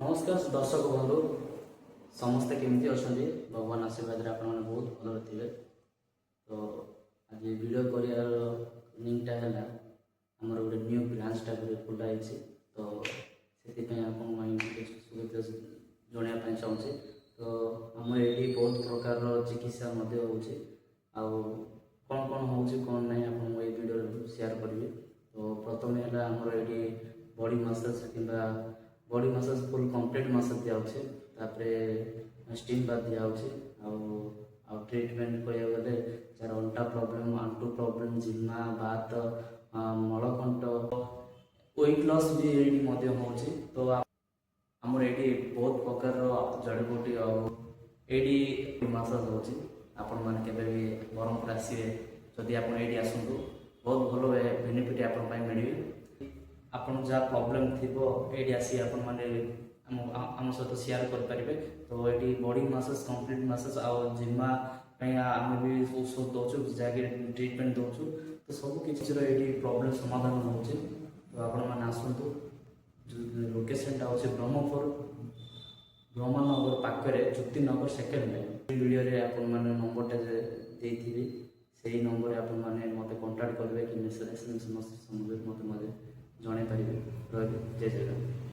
नमस्कार दर्शक बंधु समस्ते केमती अच्छा भगवान आशीर्वाद आप बहुत भल थे। तो आज वीडियो कर लिंकटा है आमर गोटे न्यू ब्रांच टाइप खोलाई। तो से शुभेच्छा जनवाई चाहूँगी। तो आम ये बहुत प्रकार चिकित्सा हो कौन कौन हो कौन ना आप वीडियो शेयर करी। तो प्रथम है आमर ये बॉडी मसाज कि body massage full complete massage दिखे स्टीम बाथ दिखे ट्रिटमेंट कह गले जार अंटा प्रोब्लेम आंटू प्रोब्लेम जिमा बात मलकंठ वेट लॉस भी ये हो। तो आमर ये बहुत प्रकार जड़ीबूटी ये मसाज हो आपण मैंने ब्रह्मपुर आसवे जदि आप आसतु बहुत भल बेनिफिट आप मिले। आपन जहाँ प्रोब्लेम थी ये आसी आम सहित शेयर करेंगे। तो ये बॉडी मसाज कंप्लीट मसाज जिमा आम भी औषध दौचु जहाँकि ट्रिटमेंट दौचु। तो सब किसी ये प्रोब्लेम समाधान हो। तो आपण मैंने आसतु लोकेशन हूँ ब्रह्मपुर ब्रह्मनगर पाखे ज्योति नगर सेकेंड लाइन वीडियो मैंने नंबरटा देती से नंबर आप मत कंटाक्ट करेंगे कि मेसेज मत जन पारे। रही जय जगन्नाथ।